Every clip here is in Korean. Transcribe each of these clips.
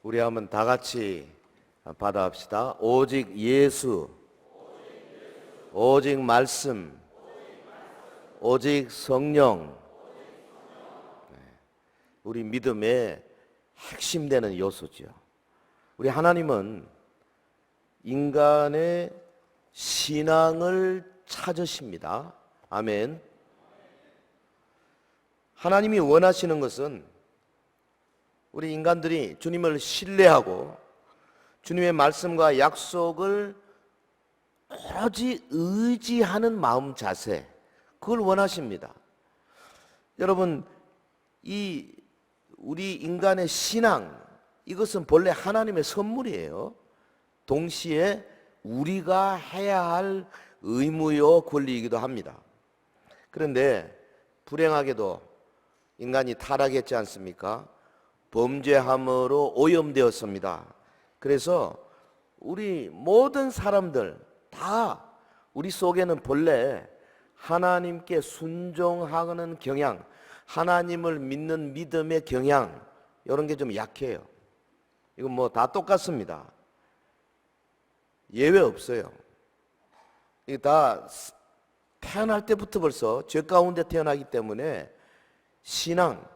우리 한번 다 같이 받아합시다. 오직 예수, 오직 말씀, 오직 성령. 우리 믿음의 핵심 되는 요소죠. 우리 하나님은 인간의 신앙을 찾으십니다. 아멘. 하나님이 원하시는 것은 우리 인간들이 주님을 신뢰하고 주님의 말씀과 약속을 오로지 의지하는 마음 자세, 그걸 원하십니다. 여러분, 우리 인간의 신앙, 이것은 본래 하나님의 선물이에요. 동시에 우리가 해야 할 의무요 권리이기도 합니다. 그런데 불행하게도 인간이 타락했지 않습니까? 범죄함으로 오염되었습니다. 그래서 우리 모든 사람들 다 우리 속에는 본래 하나님께 순종하는 경향, 하나님을 믿는 믿음의 경향, 이런 게 좀 약해요. 이건 뭐 다 똑같습니다. 예외 없어요. 이게 다 태어날 때부터 벌써 죄 가운데 태어나기 때문에 신앙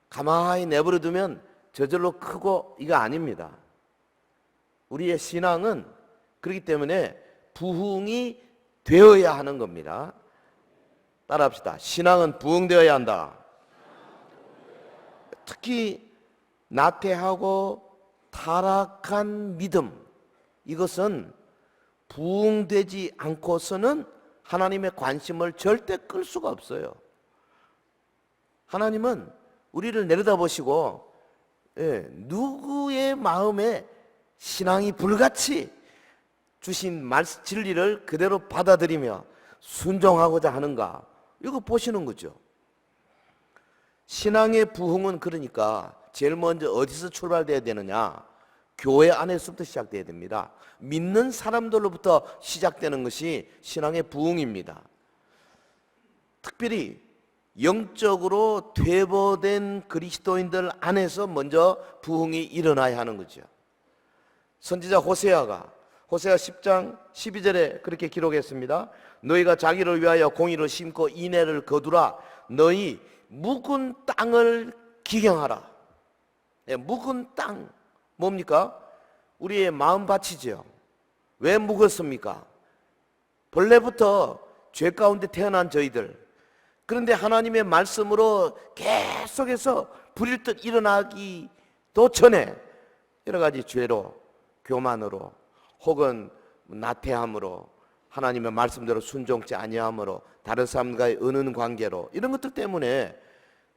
가만히 내버려 두면 저절로 크고 이거 아닙니다. 우리의 신앙은 그렇기 때문에 부흥이 되어야 하는 겁니다. 따라합시다. 신앙은 부흥되어야 한다. 특히 나태하고 타락한 믿음, 이것은 부흥되지 않고서는 하나님의 관심을 절대 끌 수가 없어요. 하나님은 우리를 내려다보시고 누구의 마음에 신앙이 불같이 주신 진리를 그대로 받아들이며 순종하고자 하는가, 이거 보시는 거죠. 신앙의 부흥은 그러니까 제일 먼저 어디서 출발돼야 되느냐? 교회 안에서부터 시작돼야 됩니다. 믿는 사람들로부터 시작되는 것이 신앙의 부흥입니다. 특별히 영적으로 퇴보된 그리스도인들 안에서 먼저 부흥이 일어나야 하는 거죠. 선지자 호세아가 호세아 10장 12절에 그렇게 기록했습니다. 너희가 자기를 위하여 공의를 심고 인애를 거두라. 너희 묵은 땅을 기경하라. 묵은 땅 뭡니까? 우리의 마음밭이죠. 왜 묵었습니까? 본래부터 죄 가운데 태어난 저희들, 그런데 하나님의 말씀으로 계속해서 불일듯 일어나기도 전에 여러 가지 죄로, 교만으로, 혹은 나태함으로, 하나님의 말씀대로 순종치 아니함으로, 다른 사람과의 은은 관계로, 이런 것들 때문에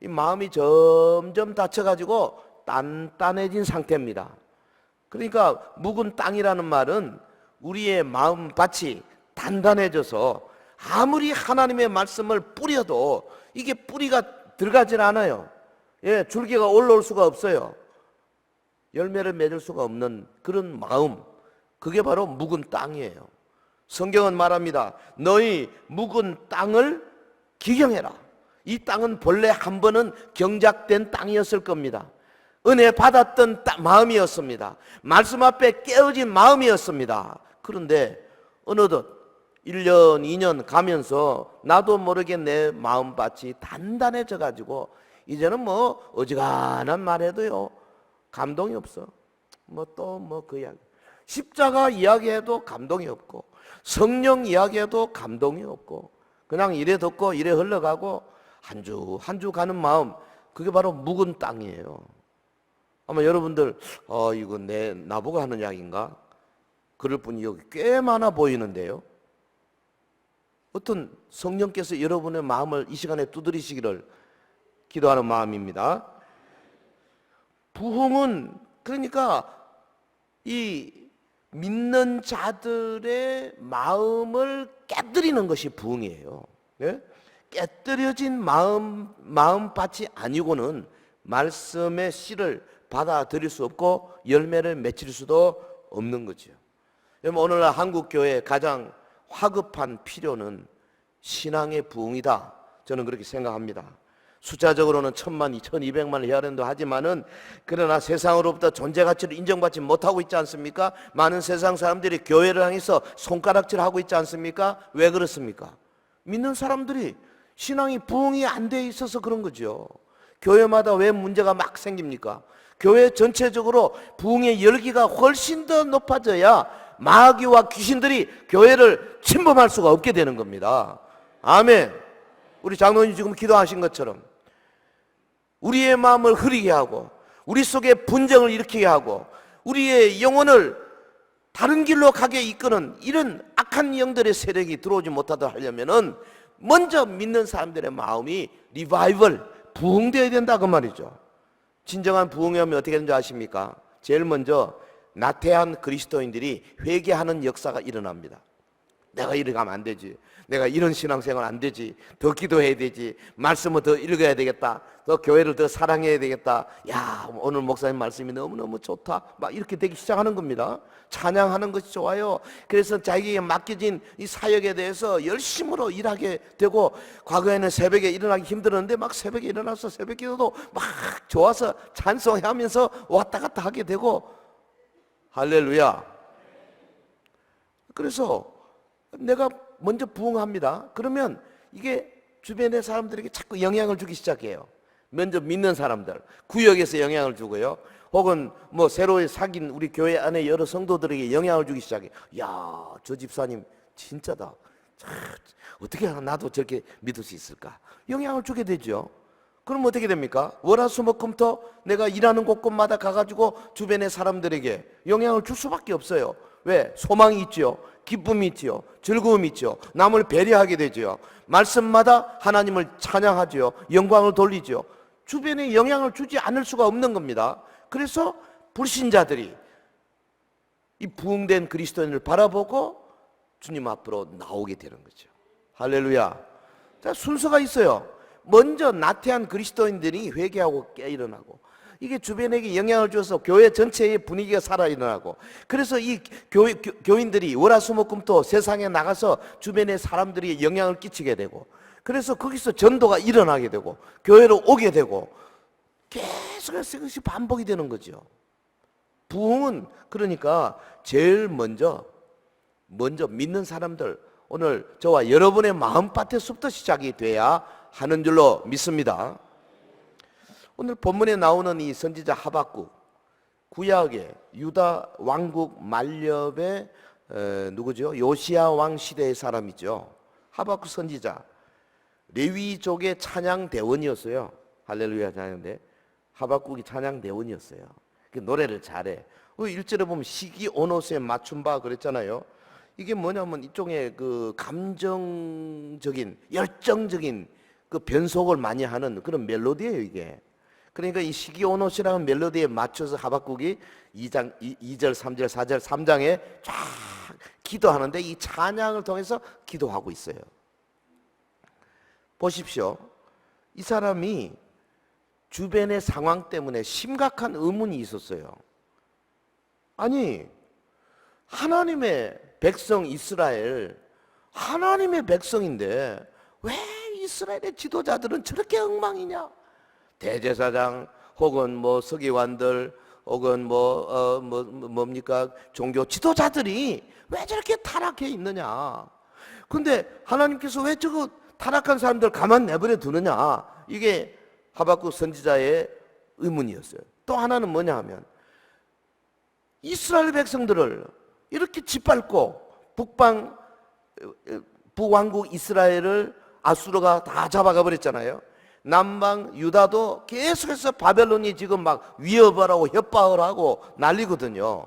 이 마음이 점점 다쳐가지고 단단해진 상태입니다. 그러니까 묵은 땅이라는 말은 우리의 마음밭이 단단해져서 아무리 하나님의 말씀을 뿌려도 이게 뿌리가 들어가질 않아요. 줄기가 올라올 수가 없어요. 열매를 맺을 수가 없는 그런 마음, 그게 바로 묵은 땅이에요. 성경은 말합니다. 너희 묵은 땅을 기경해라. 이 땅은 본래 한 번은 경작된 땅이었을 겁니다. 은혜 받았던 마음이었습니다. 말씀 앞에 깨어진 마음이었습니다. 그런데 어느덧 1년, 2년 가면서 나도 모르게 내 마음밭이 단단해져 가지고 이제는 뭐 어지간한 말해도요 감동이 없어. 그 이야기, 십자가 이야기해도 감동이 없고, 성령 이야기해도 감동이 없고, 그냥 이래 듣고 이래 흘러가고 한 주 한 주 가는 마음, 그게 바로 묵은 땅이에요. 아마 여러분들 이거 나보고 하는 이야기인가? 그럴 분이 여기 꽤 많아 보이는데요. 어떤 성령께서 여러분의 마음을 이 시간에 두드리시기를 기도하는 마음입니다. 부흥은 그러니까 이 믿는 자들의 마음을 깨뜨리는 것이 부흥이에요. 깨뜨려진 마음밭이 아니고는 말씀의 씨를 받아들일 수 없고 열매를 맺힐 수도 없는 거죠. 여러분, 오늘날 한국교회의 가장 화급한 필요는 신앙의 부흥이다. 저는 그렇게 생각합니다. 숫자적으로는 1000만, 2200만을 해야 된다고 하지만은 그러나 세상으로부터 존재 가치를 인정받지 못하고 있지 않습니까? 많은 세상 사람들이 교회를 향해서 손가락질하고 있지 않습니까? 왜 그렇습니까? 믿는 사람들이 신앙이 부흥이 안 돼 있어서 그런 거죠. 교회마다 왜 문제가 막 생깁니까? 교회 전체적으로 부흥의 열기가 훨씬 더 높아져야 마귀와 귀신들이 교회를 침범할 수가 없게 되는 겁니다. 아멘. 우리 장로님 지금 기도하신 것처럼 우리의 마음을 흐리게 하고 우리 속에 분쟁을 일으키게 하고 우리의 영혼을 다른 길로 가게 이끄는 이런 악한 영들의 세력이 들어오지 못하도록 하려면은 먼저 믿는 사람들의 마음이 리바이벌, 부흥되어야 된다 그 말이죠. 진정한 부흥이 오면 어떻게 되는지 아십니까? 제일 먼저 나태한 그리스도인들이 회개하는 역사가 일어납니다. 내가 이렇게 하면 안 되지. 내가 이런 신앙생활 안 되지. 더 기도해야 되지. 말씀을 더 읽어야 되겠다. 더 교회를 더 사랑해야 되겠다. 야, 오늘 목사님 말씀이 너무너무 좋다. 막 이렇게 되기 시작하는 겁니다. 찬양하는 것이 좋아요. 그래서 자기에게 맡겨진 이 사역에 대해서 열심으로 일하게 되고, 과거에는 새벽에 일어나기 힘들었는데 막 새벽에 일어나서 새벽 기도도 막 좋아서 찬송하면서 왔다 갔다 하게 되고, 할렐루야. 그래서 내가 먼저 부흥합니다. 그러면 이게 주변의 사람들에게 자꾸 영향을 주기 시작해요. 먼저 믿는 사람들, 구역에서 영향을 주고요. 혹은 뭐 새로 사귄 우리 교회 안에 여러 성도들에게 영향을 주기 시작해요. 야, 저 집사님 진짜다. 어떻게 나도 저렇게 믿을 수 있을까? 영향을 주게 되죠. 그럼 어떻게 됩니까? 월화수목금토 내가 일하는 곳곳마다 가가지고 주변의 사람들에게 영향을 줄 수밖에 없어요. 왜? 소망이 있죠. 기쁨이 있죠. 즐거움이 있죠. 남을 배려하게 되죠. 말씀마다 하나님을 찬양하죠. 영광을 돌리죠. 주변에 영향을 주지 않을 수가 없는 겁니다. 그래서 불신자들이 이 부흥된 그리스도인을 바라보고 주님 앞으로 나오게 되는 거죠. 할렐루야. 자, 순서가 있어요. 먼저 나태한 그리스도인들이 회개하고 깨어나고, 이게 주변에게 영향을 줘서 교회 전체의 분위기가 살아 일어나고, 그래서 이 교인들이 월화수목금토 세상에 나가서 주변의 사람들이 영향을 끼치게 되고, 그래서 거기서 전도가 일어나게 되고 교회로 오게 되고, 계속해서 이것이 반복이 되는 거죠. 부흥은 그러니까 제일 먼저 믿는 사람들, 오늘 저와 여러분의 마음밭에서부터 시작이 돼야 하는 줄로 믿습니다. 오늘 본문에 나오는 이 선지자 하박국, 구약의 유다 왕국 만렵의 누구죠? 요시야 왕 시대의 사람이죠. 하박국 선지자, 레위족의 찬양 대원이었어요. 할렐루야 찬양대. 하박국이 찬양 대원이었어요. 노래를 잘해. 1절에 보면 시기오노스에 맞춤바 그랬잖아요. 이게 뭐냐면 일종의 그 감정적인, 열정적인 그 변속을 많이 하는 그런 멜로디예요, 이게. 그러니까 이 시기오노스라는 멜로디에 맞춰서 하박국이 2절, 3절, 4절, 3장에 쫙 기도하는데 이 찬양을 통해서 기도하고 있어요. 보십시오. 이 사람이 주변의 상황 때문에 심각한 의문이 있었어요. 아니, 하나님의 백성 이스라엘, 하나님의 백성인데 왜 이스라엘의 지도자들은 저렇게 엉망이냐? 대제사장 혹은 뭐 서기관들 혹은 뭡니까 종교 지도자들이 왜 저렇게 타락해 있느냐? 근데 하나님께서 왜 저거 타락한 사람들 가만 내버려 두느냐? 이게 하박국 선지자의 의문이었어요. 또 하나는 뭐냐 하면, 이스라엘 백성들을 이렇게 짓밟고 북왕국 이스라엘을 아수르가 다 잡아가 버렸잖아요. 남방 유다도 계속해서 바벨론이 지금 막 위협을 하고 협박을 하고 난리거든요.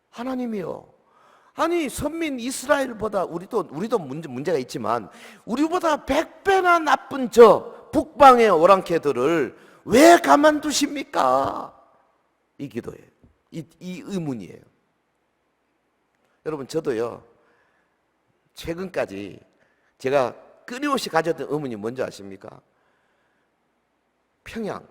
하나님이요, 아니 선민 이스라엘보다 우리도 문제가 있지만 우리보다 100배나 나쁜 저 북방의 오랑캐들을 왜 가만두십니까? 이 기도예요. 이 의문이에요. 여러분, 저도요, 최근까지 제가 끊임없이 가졌던 의문이 뭔지 아십니까? 평양,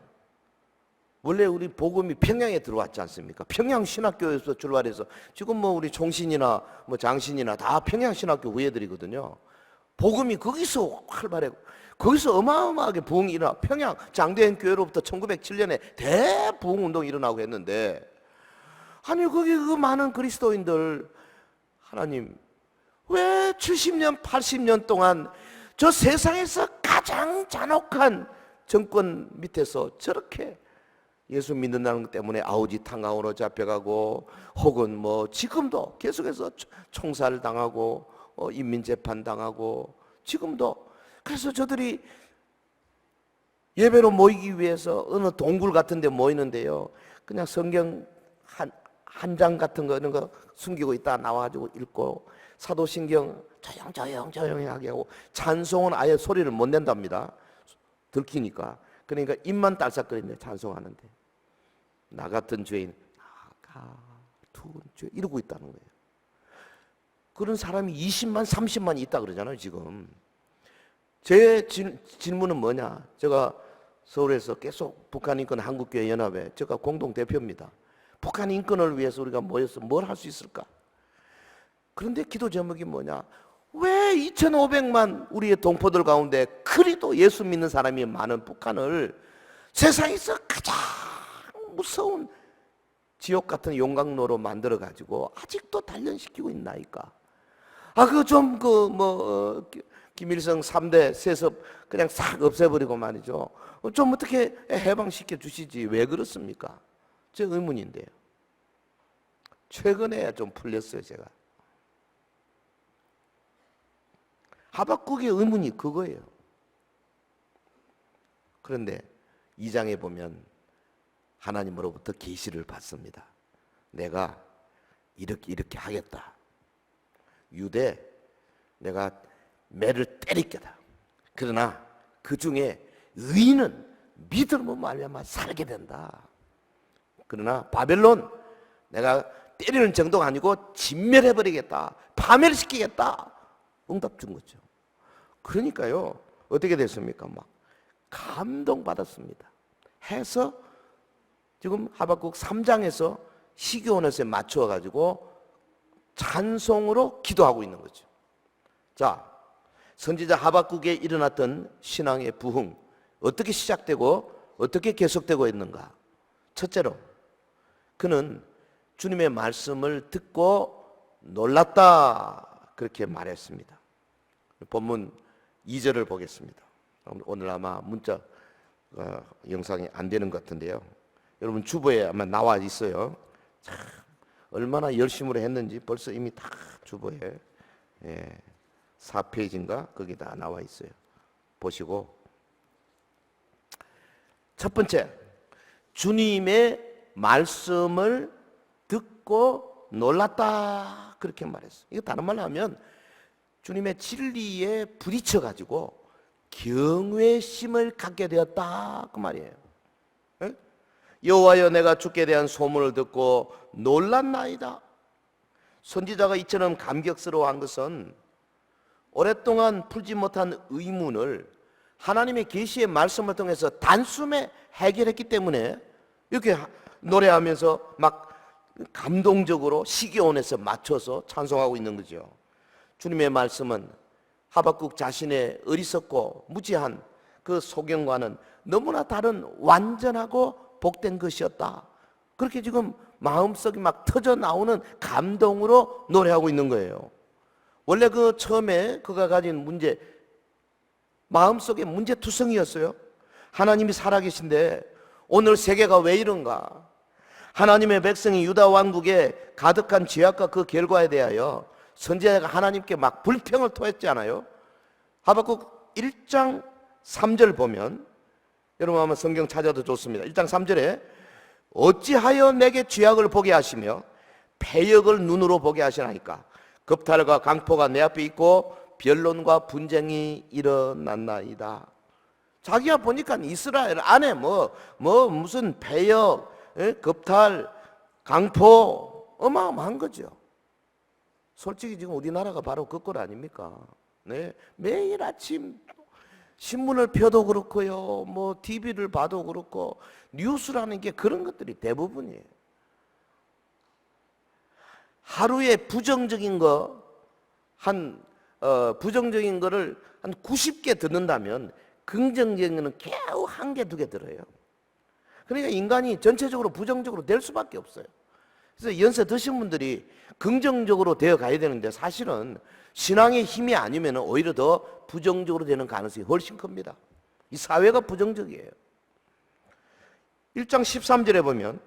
원래 우리 복음이 평양에 들어왔지 않습니까? 평양 신학교에서 출발해서 지금 뭐 우리 총신이나 뭐 장신이나 다 평양 신학교 후예들이거든요. 복음이 거기서 활발해. 거기서 어마어마하게 부흥이 일어나. 평양 장대현 교회로부터 1907년에 대부흥 운동이 일어나고 했는데, 아니 거기 그 많은 그리스도인들, 하나님 왜 70년 80년 동안 저 세상에서 가장 잔혹한 정권 밑에서 저렇게 예수 믿는다는 것 때문에 아우지 탕강으로 잡혀가고, 혹은 뭐 지금도 계속해서 총살 당하고 인민재판 당하고 지금도. 그래서 저들이 예배로 모이기 위해서 어느 동굴 같은 데 모이는데요, 그냥 성경 한 장 같은 거 이런 거 숨기고 있다 나와가지고 읽고, 사도신경 조용하게 하고, 찬송은 아예 소리를 못 낸답니다. 들키니까. 그러니까 입만 딸싹거리네 찬송하는데. 나 같은 죄인 같은 죄 이러고 있다는 거예요. 그런 사람이 20만 30만 있다 그러잖아요 지금. 제 질문은 뭐냐, 제가 서울에서 계속 북한인권 한국교회 연합회 제가 공동대표입니다. 북한 인권을 위해서 우리가 모여서 뭘 할 수 있을까? 그런데 기도 제목이 뭐냐, 왜 2,500만 우리의 동포들 가운데 그리도 예수 믿는 사람이 많은 북한을 세상에서 가장 무서운 지옥 같은 용광로로 만들어 가지고 아직도 단련시키고 있나이까? 그거 좀 김일성 3대 세습 그냥 싹 없애버리고 말이죠. 좀 어떻게 해방시켜 주시지. 왜 그렇습니까? 제 의문인데요. 최근에 좀 풀렸어요 제가. 하박국의 의문이 그거예요. 그런데 2장에 보면 하나님으로부터 계시를 받습니다. 내가 이렇게 하겠다. 유대 내가 매를 때릴 게다. 그러나 그 중에 의인은 믿음으로 말미암아 살게 된다. 그러나 바벨론 내가 때리는 정도가 아니고 진멸해버리겠다. 파멸시키겠다. 응답 준 거죠. 그러니까요 어떻게 됐습니까? 막 감동받았습니다. 해서 지금 하박국 3장에서 시기온에서 맞추어 가지고 찬송으로 기도하고 있는 거죠. 자, 선지자 하박국에 일어났던 신앙의 부흥 어떻게 시작되고 어떻게 계속되고 있는가? 첫째로 그는 주님의 말씀을 듣고 놀랐다 그렇게 말했습니다. 본문 2절을 보겠습니다. 오늘 아마 문자 영상이 안 되는 것 같은데요. 여러분 주보에 아마 나와 있어요. 참 얼마나 열심으로 했는지 벌써 이미 다 주보에 4페이지인가 거기 다 나와 있어요. 보시고, 첫 번째 주님의 말씀을 듣고 놀랐다 그렇게 말했어요. 이거 다른 말로 하면 주님의 진리에 부딪혀 가지고 경외심을 갖게 되었다 그 말이에요. 여호와여 내가 주께 대한 소문을 듣고 놀랐나이다. 선지자가 이처럼 감격스러워한 것은 오랫동안 풀지 못한 의문을 하나님의 계시의 말씀을 통해서 단숨에 해결했기 때문에 이렇게 노래하면서 막 감동적으로 시기온에서 맞춰서 찬송하고 있는 거죠. 주님의 말씀은 하박국 자신의 어리석고 무지한 그 소견과는 너무나 다른 완전하고 복된 것이었다. 그렇게 지금 마음속이 막 터져 나오는 감동으로 노래하고 있는 거예요. 원래 그 처음에 그가 가진 문제, 마음속에 문제투성이었어요. 하나님이 살아계신데 오늘 세계가 왜 이런가? 하나님의 백성이 유다 왕국에 가득한 죄악과 그 결과에 대하여 선지자가 하나님께 막 불평을 토했잖아요. 하박국 1장 3절 보면, 여러분 한번 성경 찾아도 좋습니다. 1장 3절에 어찌하여 내게 죄악을 보게 하시며 패역을 눈으로 보게 하시나이까? 겁탈과 강포가 내 앞에 있고 변론과 분쟁이 일어났나이다. 자기가 보니까 이스라엘 안에 무슨 패역, 겁탈, 강포 어마어마한 거죠. 솔직히 지금 우리나라가 바로 그 꼴 아닙니까? 네, 매일 아침 신문을 펴도 그렇고요, TV를 봐도 그렇고, 뉴스라는 게 그런 것들이 대부분이에요. 하루에 부정적인 거를 한 90개 듣는다면 긍정적인 거는 겨우 한 개, 두 개 들어요. 그러니까 인간이 전체적으로 부정적으로 될 수밖에 없어요. 그래서 연세 드신 분들이 긍정적으로 되어 가야 되는데 사실은 신앙의 힘이 아니면 오히려 더 부정적으로 되는 가능성이 훨씬 큽니다. 이 사회가 부정적이에요. 1장 13절에 보면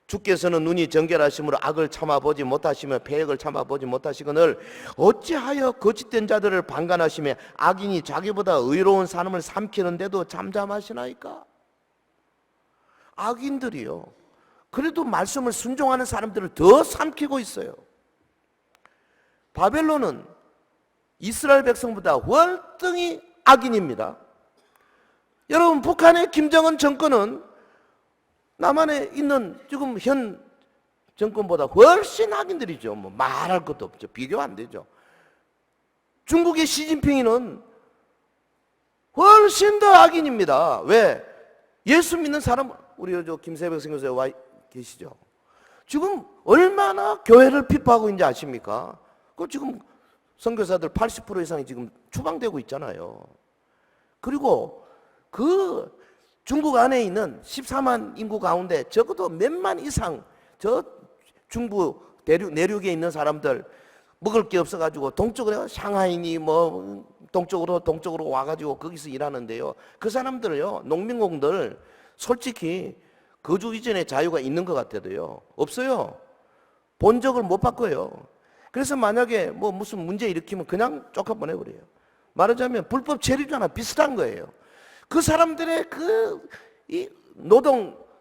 주께서는 눈이 정결하심으로 악을 참아보지 못하시며 패역을 참아보지 못하시거늘 어찌하여 거짓된 자들을 방관하시며 악인이 자기보다 의로운 사람을 삼키는데도 잠잠하시나이까? 악인들이요, 그래도 말씀을 순종하는 사람들을 더 삼키고 있어요. 바벨론은 이스라엘 백성보다 월등히 악인입니다. 여러분, 북한의 김정은 정권은 남한에 있는 지금 현 정권보다 훨씬 악인들이죠. 뭐 말할 것도 없죠. 비교 안 되죠. 중국의 시진핑이는 훨씬 더 악인입니다. 왜? 예수 믿는 사람, 우리 저 김세벽 선교사에 와 계시죠. 지금 얼마나 교회를 핍박하고 있는지 아십니까? 그 지금 선교사들 80% 이상이 지금 추방되고 있잖아요. 그리고 그 중국 안에 있는 14만 인구 가운데 적어도 몇만 이상 저 중부 내륙에 있는 사람들 먹을 게 없어가지고 동쪽으로 상하이니 뭐 동쪽으로 와가지고 거기서 일하는데요. 그 사람들을요, 농민공들 솔직히 거주 이전의 자유가 있는 것 같아도요, 없어요. 본적을 못 바꿔요. 그래서 만약에 뭐 무슨 문제 일으키면 그냥 쫓아보내버려요. 말하자면 불법 체류자나 비슷한 거예요. 그 사람들의 이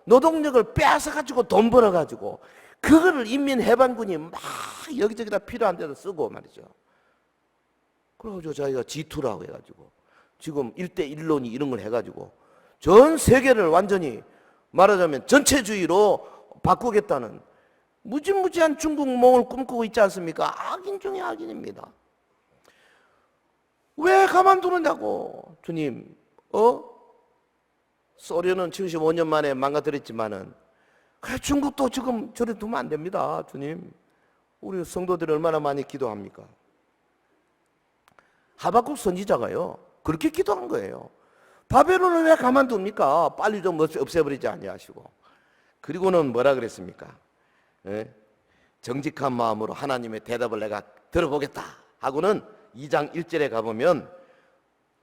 노동력을 빼앗아가지고 돈 벌어가지고 그거를 인민해방군이 막 여기저기다 필요한 데도 쓰고 말이죠. 그래가지고 자기가 G2라고 해가지고 지금 1대1론이 이런 걸 해가지고 전 세계를 완전히 말하자면 전체주의로 바꾸겠다는 무지무지한 중국몽을 꿈꾸고 있지 않습니까? 악인 중에 악인입니다. 왜 가만두느냐고. 주님, 소련은 75년 만에 망가뜨렸지만은 그래, 중국도 지금 저래 두면 안 됩니다. 주님, 우리 성도들이 얼마나 많이 기도합니까? 하박국 선지자가요, 그렇게 기도한 거예요. 바벨론을 왜 가만둡니까? 빨리 좀 없애버리지 아니하시고. 그리고는 뭐라 그랬습니까? 정직한 마음으로 하나님의 대답을 내가 들어보겠다 하고는 2장 1절에 가보면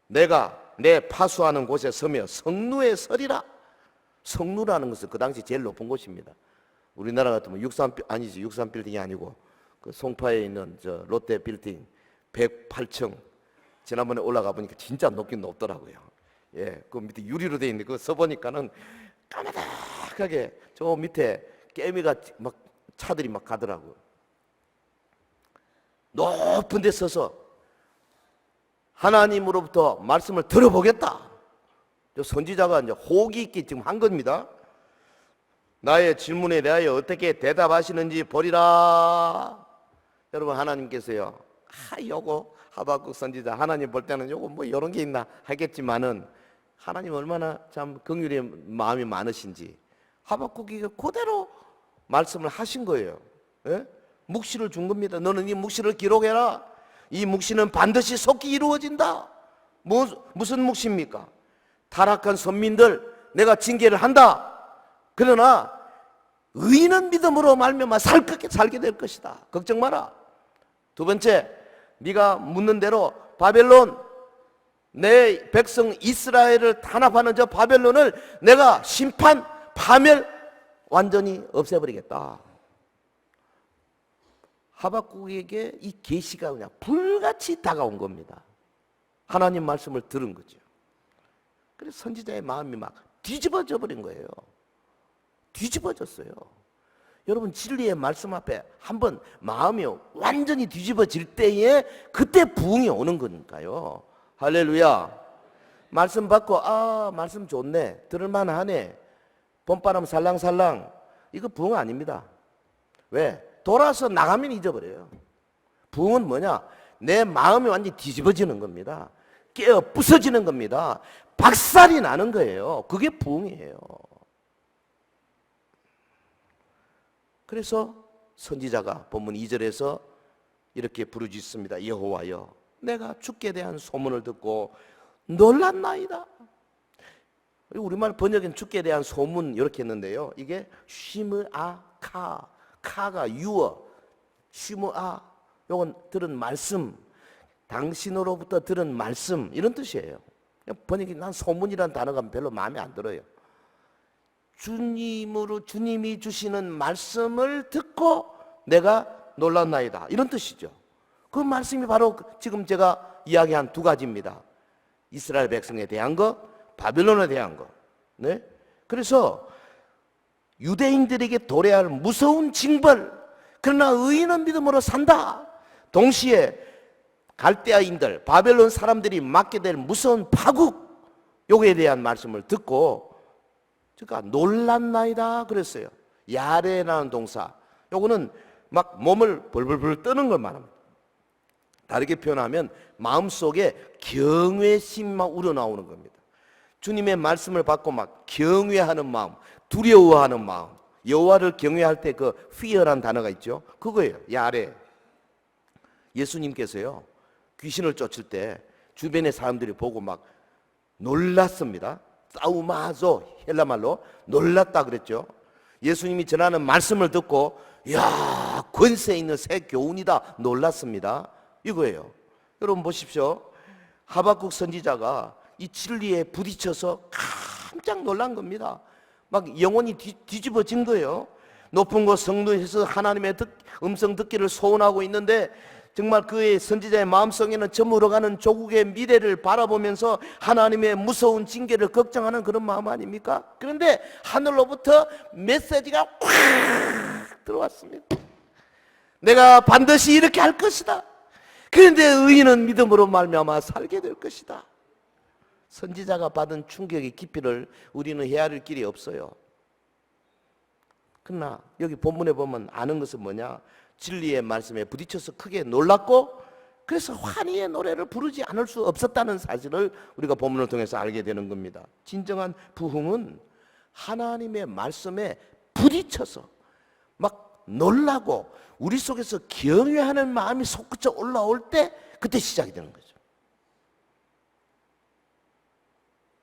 내가 내 파수하는 곳에 서며 성루에 서리라. 성루라는 것은 그 당시 제일 높은 곳입니다. 우리나라 같으면 63 빌딩이 아니고 그 송파에 있는 저 롯데 빌딩 108층 지난번에 올라가 보니까 진짜 높긴 높더라고요. 예, 그 밑에 유리로 돼 있는데 그거 써보니까는 까마득하게 저 밑에 깨미가 막 차들이 막 가더라고요. 높은 데 서서 하나님으로부터 말씀을 들어보겠다. 선지자가 이제 호기 있게 지금 한 겁니다. 나의 질문에 대하여 어떻게 대답하시는지 보리라. 여러분, 하나님께서요, 요거 하박국 선지자 하나님 볼 때는 요거 뭐 이런 게 있나 하겠지만은 하나님 얼마나 참 긍휼의 마음이 많으신지 하박국이 그대로 말씀을 하신 거예요. 예? 묵시를 준 겁니다. 너는 이 묵시를 기록해라. 이 묵시는 반드시 속히 이루어진다. 무슨 묵시입니까? 타락한 선민들 내가 징계를 한다. 그러나 의인은 믿음으로 말미암아 살게 될 것이다. 걱정 마라. 두 번째, 네가 묻는 대로 바벨론, 내 백성 이스라엘을 탄압하는 저 바벨론을 내가 심판, 파멸 완전히 없애버리겠다. 하박국에게 이 계시가 그냥 불같이 다가온 겁니다. 하나님 말씀을 들은 거죠. 그래서 선지자의 마음이 막 뒤집어져 버린 거예요. 뒤집어졌어요. 여러분, 진리의 말씀 앞에 한번 마음이 완전히 뒤집어질 때에 그때 부흥이 오는 거니까요. 할렐루야. 말씀 받고 말씀 좋네, 들을만하네, 봄바람 살랑살랑, 이거 부흥 아닙니다. 왜? 돌아서 나가면 잊어버려요. 부흥은 뭐냐? 내 마음이 완전히 뒤집어지는 겁니다. 깨어 부서지는 겁니다. 박살이 나는 거예요. 그게 부흥이에요. 그래서 선지자가 본문 2절에서 이렇게 부르짖습니다. 여호와여, 내가 주께 대한 소문을 듣고 놀랐나이다. 우리말 번역엔 죽게 대한 소문 이렇게 했는데요. 이게 쉬므아카, 카가 유어, 쉬므아, 요건 들은 말씀, 당신으로부터 들은 말씀 이런 뜻이에요. 번역이 난 소문이라는 단어가 별로 마음에 안 들어요. 주님이 주시는 말씀을 듣고 내가 놀랐나이다 이런 뜻이죠. 그 말씀이 바로 지금 제가 이야기한 두 가지입니다. 이스라엘 백성에 대한 것, 바벨론에 대한 것. 네? 그래서 유대인들에게 도래할 무서운 징벌, 그러나 의인은 믿음으로 산다. 동시에 갈대아인들, 바벨론 사람들이 맞게 될 무서운 파국, 요거에 대한 말씀을 듣고 그러니까 놀랐나이다 그랬어요. 야레라는 동사, 요거는 막 몸을 벌벌벌 떠는 걸 말합니다. 다르게 표현하면 마음속에 경외심만 우러나오는 겁니다. 주님의 말씀을 받고 막 경외하는 마음, 두려워하는 마음, 여호와를 경외할 때 그 fear란 단어가 있죠. 그거예요. 야레. 예수님께서요 귀신을 쫓을 때 주변의 사람들이 보고 막 놀랐습니다. 사우마조 헬라말로 놀랐다 그랬죠. 예수님이 전하는 말씀을 듣고 야 권세 있는 새 교훈이다 놀랐습니다. 이거예요. 여러분 보십시오. 하박국 선지자가 이 진리에 부딪혀서 깜짝 놀란 겁니다. 막 영혼이 뒤집어진 거예요. 높은 곳 성도에서 하나님의 음성 듣기를 소원하고 있는데 정말 그의 선지자의 마음속에는 저물어가는 조국의 미래를 바라보면서 하나님의 무서운 징계를 걱정하는 그런 마음 아닙니까? 그런데 하늘로부터 메시지가 확 들어왔습니다. 내가 반드시 이렇게 할 것이다. 그런데 의인은 믿음으로 말미암아 살게 될 것이다. 선지자가 받은 충격의 깊이를 우리는 헤아릴 길이 없어요. 그러나 여기 본문에 보면 아는 것은 뭐냐? 진리의 말씀에 부딪혀서 크게 놀랐고 그래서 환희의 노래를 부르지 않을 수 없었다는 사실을 우리가 본문을 통해서 알게 되는 겁니다. 진정한 부흥은 하나님의 말씀에 부딪혀서 막 놀라고 우리 속에서 경외하는 마음이 솟구쳐 올라올 때 그때 시작이 되는 거죠.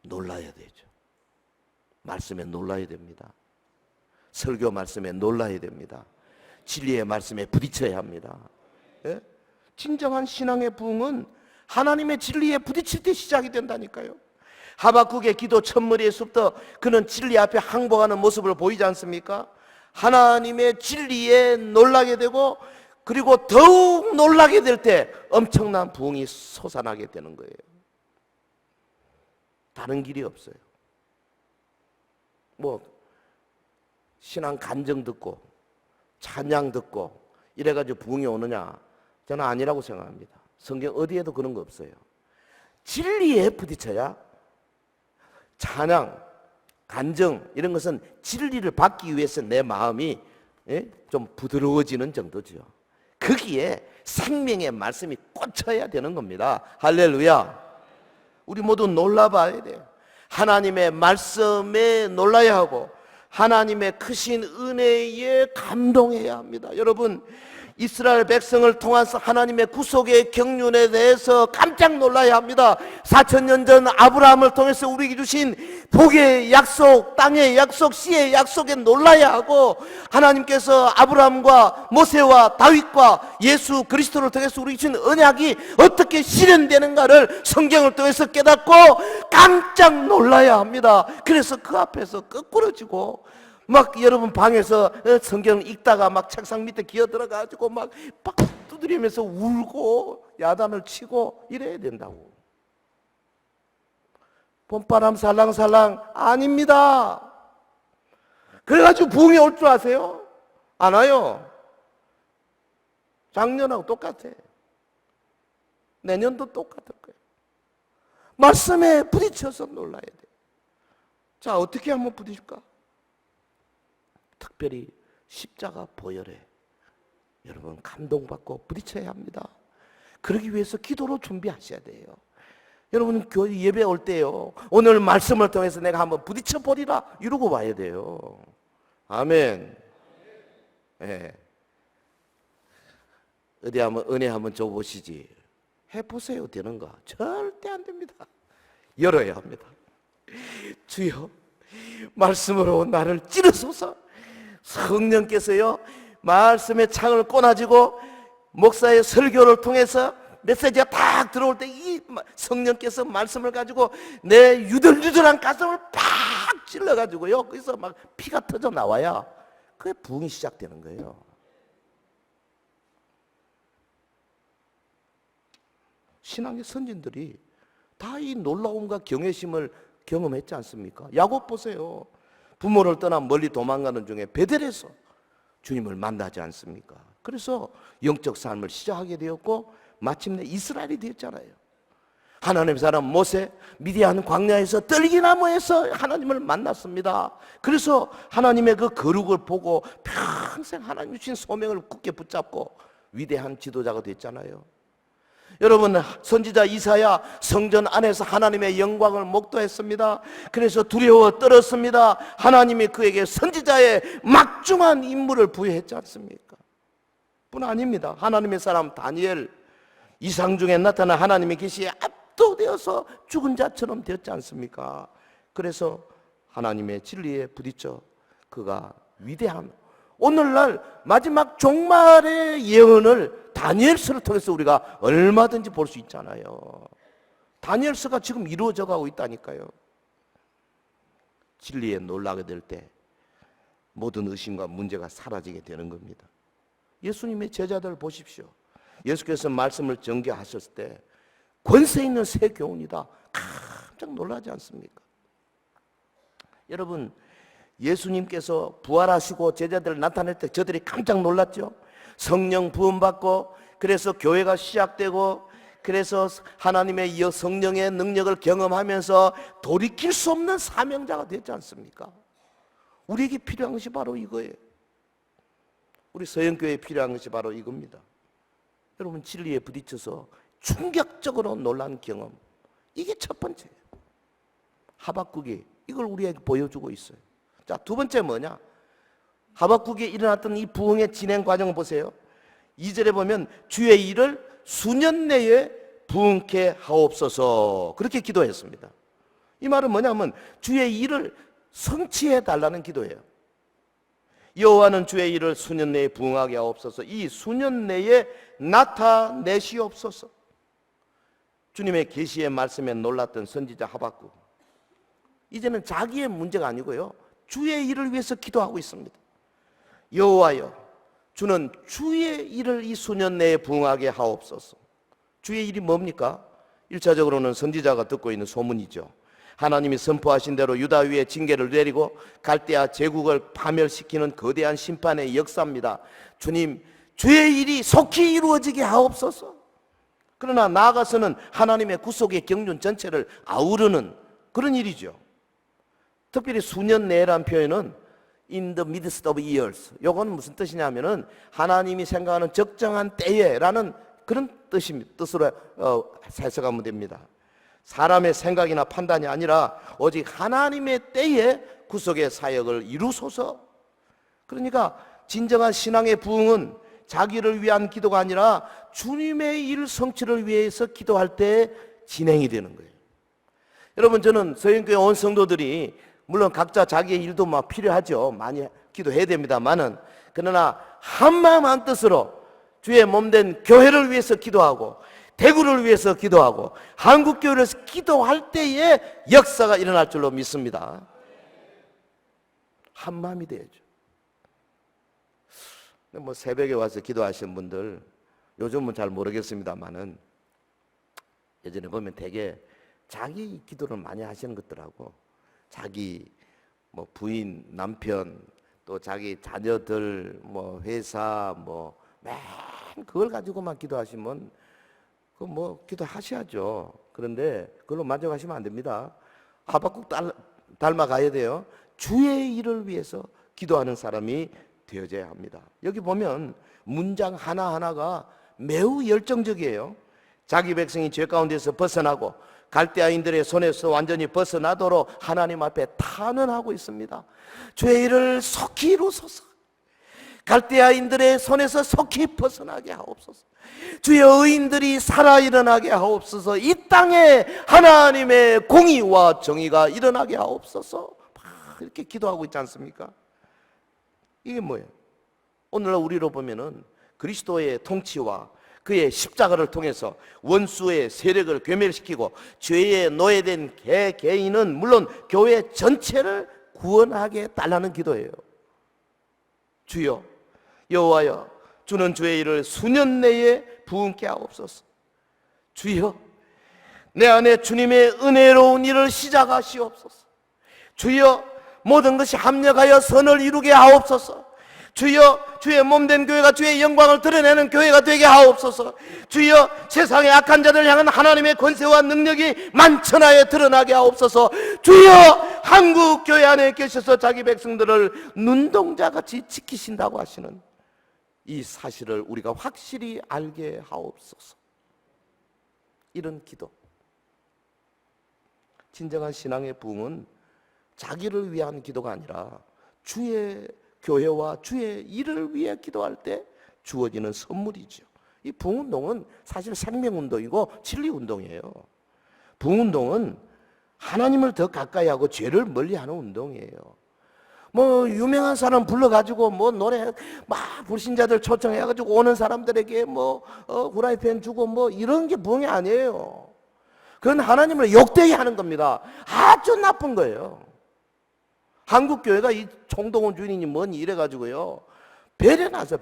놀라야 되죠. 말씀에 놀라야 됩니다. 설교 말씀에 놀라야 됩니다. 진리의 말씀에 부딪혀야 합니다. 예? 진정한 신앙의 부흥은 하나님의 진리에 부딪힐 때 시작이 된다니까요. 하박국의 기도 첫머리에서부터 그는 진리 앞에 항복하는 모습을 보이지 않습니까? 하나님의 진리에 놀라게 되고 그리고 더욱 놀라게 될 때 엄청난 부흥이 솟아나게 되는 거예요. 다른 길이 없어요. 뭐 신앙 간증 듣고 찬양 듣고 이래가지고 부흥이 오느냐? 저는 아니라고 생각합니다. 성경 어디에도 그런 거 없어요. 진리에 부딪혀야 찬양, 간증 이런 것은 진리를 받기 위해서 내 마음이 좀 부드러워지는 정도죠. 거기에 생명의 말씀이 꽂혀야 되는 겁니다. 할렐루야. 우리 모두 놀라봐야 돼요. 하나님의 말씀에 놀라야 하고 하나님의 크신 은혜에 감동해야 합니다. 여러분 이스라엘 백성을 통해서 하나님의 구속의 경륜에 대해서 깜짝 놀라야 합니다. 4,000년 전 아브라함을 통해서 우리에게 주신 복의 약속, 땅의 약속, 씨의 약속에 놀라야 하고 하나님께서 아브라함과 모세와 다윗과 예수 그리스도를 통해서 우리에게 주신 언약이 어떻게 실현되는가를 성경을 통해서 깨닫고 깜짝 놀라야 합니다. 그래서 그 앞에서 거꾸러지고 막 여러분 방에서 성경 읽다가 막 책상 밑에 기어 들어가지고 막 두드리면서 울고 야단을 치고 이래야 된다고. 봄바람 살랑살랑 아닙니다. 그래가지고 부흥이 올 줄 아세요? 안 와요. 작년하고 똑같아. 내년도 똑같을 거예요. 말씀에 부딪혀서 놀라야 돼. 자, 어떻게 한번 부딪힐까? 특별히 십자가 보혈에 여러분 감동받고 부딪혀야 합니다. 그러기 위해서 기도로 준비하셔야 돼요. 여러분 교회 예배 올 때요, 오늘 말씀을 통해서 내가 한번 부딪혀 버리라 이러고 와야 돼요. 아멘. 예. 어디 한번 은혜 한번 줘보시지. 해보세요. 되는가? 절대 안 됩니다. 열어야 합니다. 주여, 말씀으로 나를 찌르소서. 성령께서요, 말씀의 창을 꺼놔지고 목사의 설교를 통해서 메시지가 딱 들어올 때 이 성령께서 말씀을 가지고 내 유들유들한 가슴을 팍 찔러가지고요, 거기서 막 피가 터져 나와야 그게 부흥이 시작되는 거예요. 신앙의 선진들이 다 이 놀라움과 경외심을 경험했지 않습니까? 야곱 보세요. 부모를 떠나 멀리 도망가는 중에 베델에서 주님을 만나지 않습니까? 그래서 영적 삶을 시작하게 되었고 마침내 이스라엘이 되었잖아요. 하나님의 사람 모세, 미디안 광야에서 떨기나무에서 하나님을 만났습니다. 그래서 하나님의 그 거룩을 보고 평생 하나님 주신 소명을 굳게 붙잡고 위대한 지도자가 됐잖아요. 여러분, 선지자 이사야 성전 안에서 하나님의 영광을 목도했습니다. 그래서 두려워 떨었습니다. 하나님이 그에게 선지자의 막중한 임무를 부여했지 않습니까? 뿐 아닙니다. 하나님의 사람 다니엘, 이상 중에 나타난 하나님의 계시에 압도되어서 죽은 자처럼 되었지 않습니까? 그래서 하나님의 진리에 부딪혀 그가 위대한, 오늘날 마지막 종말의 예언을 다니엘서를 통해서 우리가 얼마든지 볼 수 있잖아요. 다니엘서가 지금 이루어져 가고 있다니까요. 진리에 놀라게 될 때 모든 의심과 문제가 사라지게 되는 겁니다. 예수님의 제자들 보십시오. 예수께서 말씀을 전개하셨을 때 권세 있는 새 교훈이다, 깜짝 놀라지 않습니까? 여러분, 예수님께서 부활하시고 제자들을 나타낼 때 저들이 깜짝 놀랐죠. 성령 부음 받고 그래서 교회가 시작되고 그래서 하나님의 성령의 능력을 경험하면서 돌이킬 수 없는 사명자가 되지 않습니까? 우리에게 필요한 것이 바로 이거예요. 우리 서영교회에 필요한 것이 바로 이겁니다. 여러분, 진리에 부딪혀서 충격적으로 놀란 경험, 이게 첫 번째예요. 하박국이 이걸 우리에게 보여주고 있어요. 자, 두 번째 뭐냐? 하박국에 일어났던 이 부흥의 진행 과정을 보세요. 2절에 보면 주의 일을 수년 내에 부흥케 하옵소서, 그렇게 기도했습니다. 이 말은 뭐냐면 주의 일을 성취해 달라는 기도예요. 여호와는 주의 일을 수년 내에 부흥하게 하옵소서. 이 수년 내에 나타내시옵소서. 주님의 계시의 말씀에 놀랐던 선지자 하박국, 이제는 자기의 문제가 아니고요, 주의 일을 위해서 기도하고 있습니다. 여호와여, 주는 주의 일을 이 수년 내에 부흥하게 하옵소서. 주의 일이 뭡니까? 1차적으로는 선지자가 듣고 있는 소문이죠. 하나님이 선포하신 대로 유다 위에 징계를 내리고 갈대아 제국을 파멸시키는 거대한 심판의 역사입니다. 주님, 주의 일이 속히 이루어지게 하옵소서. 그러나 나아가서는 하나님의 구속의 경륜 전체를 아우르는 그런 일이죠. 특별히 수년 내라는 표현은 in the midst of years, 요건 무슨 뜻이냐면은 하나님이 생각하는 적정한 때에라는 그런 뜻으로 해석하면 됩니다. 사람의 생각이나 판단이 아니라 오직 하나님의 때에 구속의 사역을 이루소서. 그러니까 진정한 신앙의 부흥은 자기를 위한 기도가 아니라 주님의 일 성취를 위해서 기도할 때 진행이 되는 거예요. 여러분, 저는 서영교회 온 성도들이 물론 각자 자기의 일도 막 필요하죠. 많이 기도해야 됩니다만은, 그러나 한마음 한뜻으로 주의 몸된 교회를 위해서 기도하고 대구를 위해서 기도하고 한국교회를 위해서 기도할 때에 역사가 일어날 줄로 믿습니다. 한마음이 돼야죠. 뭐 새벽에 와서 기도하시는 분들 요즘은 잘 모르겠습니다만은 예전에 보면 되게 자기 기도를 많이 하시는 것들하고 자기 뭐 부인, 남편, 또 자기 자녀들, 뭐 회사, 뭐 맨 그걸 가지고만 기도하시면 그 뭐 기도하셔야죠. 그런데 그걸로 만족하시면 안 됩니다. 하박국 닮아가야 돼요. 주의 일을 위해서 기도하는 사람이 되어져야 합니다. 여기 보면 문장 하나하나가 매우 열정적이에요. 자기 백성이 죄 가운데서 벗어나고 갈대아인들의 손에서 완전히 벗어나도록 하나님 앞에 탄원하고 있습니다. 죄 일을 속히 이루소서. 갈대아인들의 손에서 속히 벗어나게 하옵소서. 주여 의인들이 살아 일어나게 하옵소서. 이 땅에 하나님의 공의와 정의가 일어나게 하옵소서. 막 이렇게 기도하고 있지 않습니까? 이게 뭐예요? 오늘날 우리로 보면은 그리스도의 통치와 그의 십자가를 통해서 원수의 세력을 괴멸시키고 죄에 노예된 개인은 물론 교회 전체를 구원하게 달라는 기도예요. 주여 여호와여, 주는 주의 일을 수년 내에 부응케 하옵소서. 주여 내 안에 주님의 은혜로운 일을 시작하시옵소서. 주여 모든 것이 합력하여 선을 이루게 하옵소서. 주여 주의 몸된 교회가 주의 영광을 드러내는 교회가 되게 하옵소서. 주여 세상의 악한 자들 향한 하나님의 권세와 능력이 만천하에 드러나게 하옵소서. 주여 한국 교회 안에 계셔서 자기 백성들을 눈동자같이 지키신다고 하시는 이 사실을 우리가 확실히 알게 하옵소서. 이런 기도. 진정한 신앙의 부흥은 자기를 위한 기도가 아니라 주의 교회와 주의 일을 위해 기도할 때 주어지는 선물이죠. 이 부흥운동은 사실 생명운동이고 진리운동이에요. 부흥운동은 하나님을 더 가까이 하고 죄를 멀리하는 운동이에요. 뭐 유명한 사람 불러가지고 뭐 노래 막 불신자들 초청해가지고 오는 사람들에게 뭐 후라이팬 주고 뭐 이런 게 부흥이 아니에요. 그건 하나님을 욕되게 하는 겁니다. 아주 나쁜 거예요. 한국 교회가 이 총동원 주인이 뭐니 이래가지고요 배려나서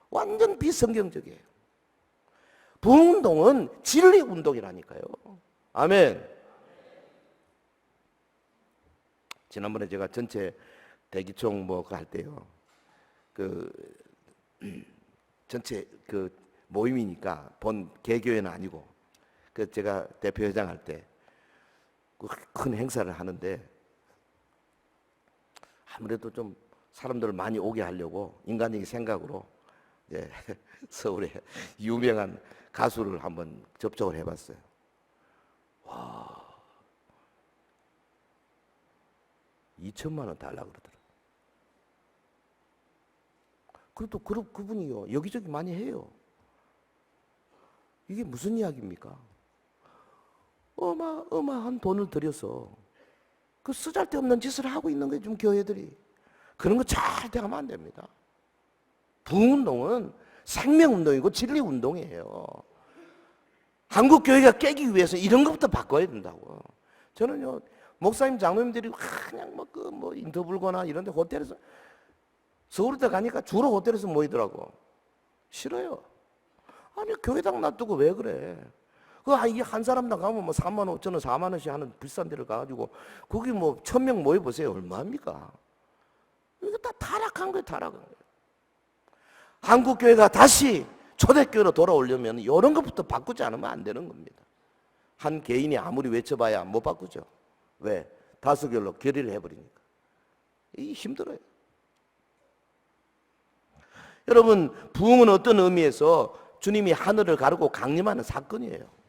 완전 비성경적이에요. 부흥운동은 진리운동이라니까요. 아멘. 지난번에 제가 전체 대기총 뭐 할 때요 전체 모임이니까 본 개교회는 아니고 제가 대표회장 할 때 큰 행사를 하는데 아무래도 좀 사람들을 많이 오게 하려고 인간적인 생각으로 서울에 유명한 가수를 한번 접촉을 해봤어요. 와, 2천만 원 달라고 그러더라고요. 그래도 그분이요 여기저기 많이 해요. 이게 무슨 이야기입니까? 어마어마한 돈을 들여서 그 쓰잘데없는 짓을 하고 있는 거예요. 좀 교회들이. 그런 거 절대 하면 안 됩니다. 부흥운동은 생명운동이고 진리운동이에요. 한국 교회가 깨기 위해서 이런 것부터 바꿔야 된다고. 저는요 목사님 장로님들이 그냥 뭐 인터뷰거나 이런 데 호텔에서 서울에 가니까 주로 호텔에서 모이더라고. 싫어요. 아니 교회당 놔두고 왜 그래? 한 사람당 가면 뭐 3만 5천 원, 4만 원씩 하는 비싼 데를 가가지고 거기 뭐 1,000명 모여보세요. 얼마입니까? 이거 다 타락한 거예요. 타락한 거예요. 한국 교회가 다시 초대교회로 돌아오려면 이런 것부터 바꾸지 않으면 안 되는 겁니다. 한 개인이 아무리 외쳐봐야 못 바꾸죠. 왜? 다수결로 결의를 해버리니까. 이게 힘들어요. 여러분 부흥은 어떤 의미에서 주님이 하늘을 가르고 강림하는 사건이에요.